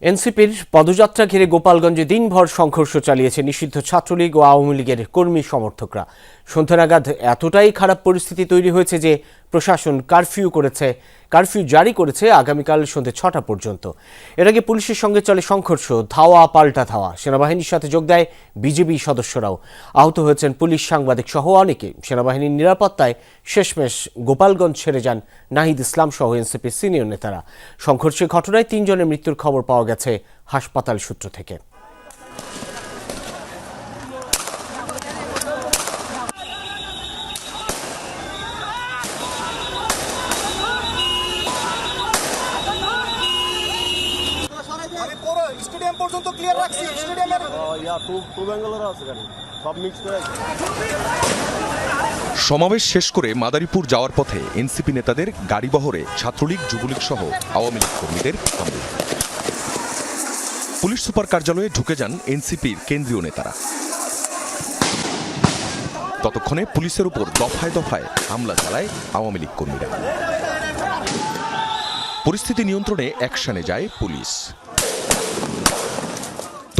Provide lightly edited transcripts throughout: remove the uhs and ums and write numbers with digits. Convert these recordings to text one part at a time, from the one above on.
এনসিপির পদযাত্রা ঘিরে গোপালগঞ্জে দিনভর সংঘর্ষ চালিয়েছে নিষিদ্ধ ছাত্রলীগ ও আওয়ামী লীগের কর্মী সমর্থকরা। সন্ধ্যা নাগাদ এতটাই খারাপ পরিস্থিতি তৈরি হয়েছে যে প্রশাসন কারফিউ জারি করেছে আগামীকাল সন্ধ্যে ৬টা পর্যন্ত। এর আগে পুলিশের সঙ্গে চলে সংঘর্ষ, ধাওয়া পাল্টা ধাওয়া। সেনাবাহিনীর সাথে যোগ দেয় বিজেপি সদস্যরাও। আহত হয়েছেন পুলিশ, সাংবাদিক সহ অনেকে। সেনাবাহিনীর নিরাপত্তায় শেষমেশ গোপালগঞ্জ ছেড়ে যান নাহিদ ইসলাম সহ এনসিপির সিনিয়র নেতারা। সংঘর্ষের ঘটনায় ৩ জনের মৃত্যুর খবর পাওয়া গেছে হাসপাতাল সূত্র থেকে। স্টেডিয়াম পর্যন্ত ক্লিয়ার রাখছি। স্টেডিয়ামের সমাবেশ শেষ করে মাদারীপুর যাওয়ার পথে এনসিপি নেতাদের গাড়িবহরে ছাত্রলীগ, যুবলীগ সহ আওয়ামী লীগ কর্মীদের হামলা। পুলিশ সুপার কার্যালয়ে ঢুকে যান এনসিপির কেন্দ্রীয় নেতারা। ততক্ষণে পুলিশের উপর দফায় দফায় হামলা চালায় আওয়ামী লীগ কর্মীরা। পরিস্থিতি নিয়ন্ত্রণে অ্যাকশনে যায় পুলিশ।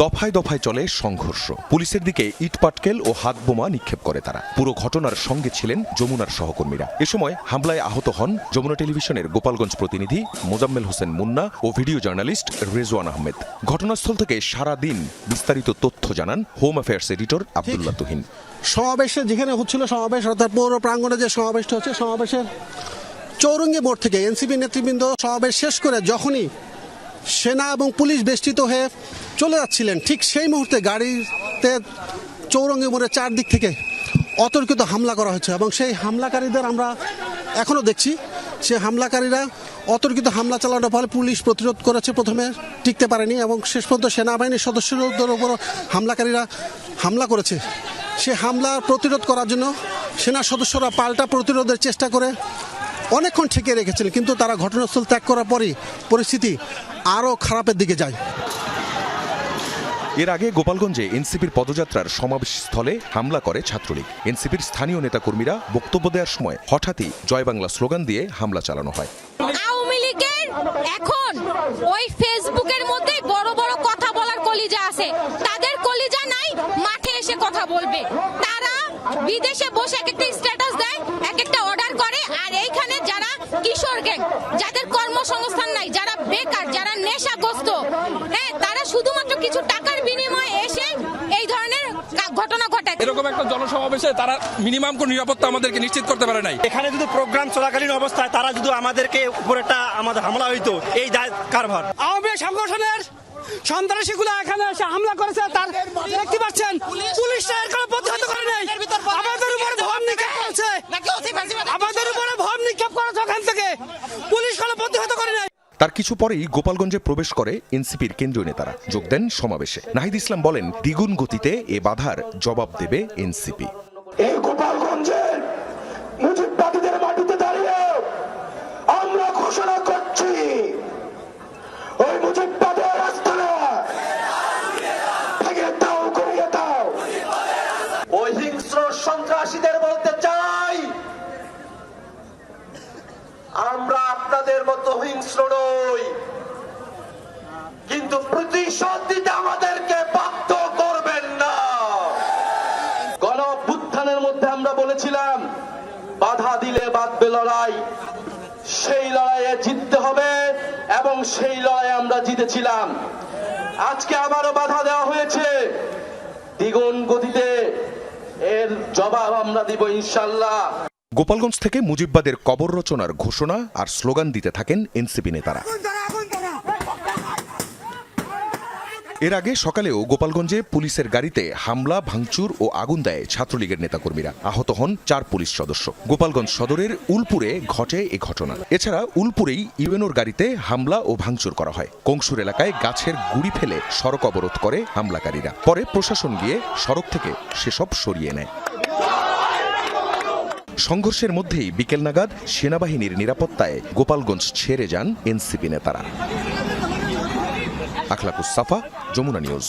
দফায় দফায় চলে সংঘর্ষ। পুলিশের দিকে ইটপাটকেল ও হাত বোমা নিক্ষেপ করে তারা। পুরো ঘটনার সঙ্গে ছিলেন যমুনার সহকর্মীরা। এ সময় হামলায় আহত হন যমুনা টেলিভিশনের গোপালগঞ্জ প্রতিনিধি মোজাম্মেল হোসেন মুন্না ও ভিডিও জার্নালিস্ট রেজওয়ান আহমেদ। ঘটনাস্থল থেকে সারা দিন বিস্তারিত তথ্য জানান home affairs editor Abdullah Tuhin. সমাবেশে যেখানে হচ্ছিল সমাবেশ, অর্থাৎ পৌর প্রাঙ্গণে যে সমাবেশটা হচ্ছে, সমাবেশের চৌরঙ্গি মোড় থেকে এনসিপি নেতৃবৃন্দ সমাবেশ শেষ করে যখনই সেনা এবং পুলিশ বেষ্টিত হয়ে চলে যাচ্ছিলেন, ঠিক সেই মুহূর্তে গাড়িতে চৌরঙ্গি মোড়ের চারদিক থেকে অতর্কিত হামলা করা হয়েছে এবং সেই হামলাকারীদের আমরা এখনও দেখছি। সেই হামলাকারীরা অতর্কিত হামলা চালানোর ফলে পুলিশ প্রতিরোধ করেছে, প্রথমে টিকতে পারেনি এবং শেষ পর্যন্ত সেনাবাহিনীর সদস্যদের উপর হামলাকারীরা হামলা করেছে। সে হামলা প্রতিরোধ করার জন্য সেনা সদস্যরা পাল্টা প্রতিরোধের চেষ্টা করে অনেকক্ষণ ঠেকিয়ে রেখেছিলেন, কিন্তু তারা ঘটনাস্থল ত্যাগ করার পরই পরিস্থিতি আরও খারাপের দিকে যায়। এর আগে গোপালগঞ্জে এনসিপির পদযাত্রার সমাবেশস্থলে হামলা করে ছাত্রলীগ। এনসিপির স্থানীয় নেতাকর্মীরা বক্তব্য দেওয়ার সময় হঠাৎই জয় বাংলা স্লোগান দিয়ে হামলা চালানো হয়। আওয়ামী লীগের এখন ওই ফেসবুকের মধ্যে বড় বড় কথা বলার কলিজা আছে, তাদের কলিজা নাই, মাঠে এসে কথা বলবে। তারা বিদেশে বসে এক একটা স্ট্যাটাস দেয়, এক একটা অর্ডার করে, আর এইখানে যারা কিশোর গ্যাং, যাদের কর্মসংস্থান নাই, যারা বেকার, যারা নেশাগ্রস্ত, তারা শুধুমাত্র কিছু টাকার বিনিময়ে এসে এই ধরনের ঘটনা ঘটায়। এরকম একটা জনসমাবেশে তারা মিনিমাম কোন নিরাপত্তা আমাদেরকে নিশ্চিত করতে পারে নাই। এখানে যদি প্রোগ্রাম চলাকালীন অবস্থায় তারা যদি আমাদেরকে উপর একটা আমাদের হামলা হইতো, এই দায় কারভার। আওয়ামী সংগঠনের সন্ত্রাসীগুলো এখানে এসে হামলা করেছে, তার দেখতে পাচ্ছেন পুলিশরা এর কোনো প্রতিহত করে নাই। আমাদের উপরে ভম নিক্ষেপ করেছে, আমাদের উপরে ভম নিক্ষেপ করেছে, ওখান থেকে পুলিশ কোনো প্রতিহত করে নাই। তার কিছু পরেই গোপালগঞ্জে প্রবেশ করে এনসিপির কেন্দ্রীয় নেতারা, যোগ দেন সমাবেশে। নাহিদ ইসলাম বলেন, দ্বিগুণ গতিতে এ বাধার জবাব দেবে এনসিপি। এই গোপালগঞ্জের মুজিববাদীদের মাটিতে দাঁড়িয়ে আমরা ঘোষণা করছি, ওই মুজিববাদের আস্তানা ভেঙে দাও, করিয়ে দাও। ওই হিংস্র সন্ত্রাসীদের বলতে চাই, আমরা আপনাদের মতো হিংস্র নই, কিন্তু প্রতিশোধ দিতে আমাদেরকে বাধ্য করবেন না। গণ অভ্যুত্থানের মধ্যে আমরা বলেছিলাম, বাধা দিলে বাঁধবে লড়াই, সেই লড়াইয়ে জিততে হবে এবং সেই লড়াইয়ে আমরা জিতেছিলাম। আজকে আবারও বাধা দেওয়া হয়েছে, দ্বিগুণ গতিতে এর জবাব আমরা দিব ইনশাল্লাহ। গোপালগঞ্জ থেকে মুজিববাদের কবর রচনার ঘোষণা আর স্লোগান দিতে থাকেন এনসিপি নেতারা। এর আগে সকালেও গোপালগঞ্জে পুলিশের গাড়িতে হামলা, ভাঙচুর ও আগুন দেয় ছাত্রলীগের নেতাকর্মীরা। আহত হন 4 পুলিশ সদস্য। গোপালগঞ্জ সদরের উলপুরে ঘটে এ ঘটনা। এছাড়া উলপুরেই ইউএনওর গাড়িতে হামলা ও ভাঙচুর করা হয়। কংসুর এলাকায় গাছের গুড়ি ফেলে সড়ক অবরোধ করে হামলাকারীরা। পরে প্রশাসন গিয়ে সড়ক থেকে সেসব সরিয়ে নেয়। সংঘর্ষের মধ্যেই বিকেল নাগাদ সেনাবাহিনীর নিরাপত্তায় গোপালগঞ্জ ছেড়ে যান এনসিপি নেতারা। আখলাকুস সাফা, যমুনা নিউজ।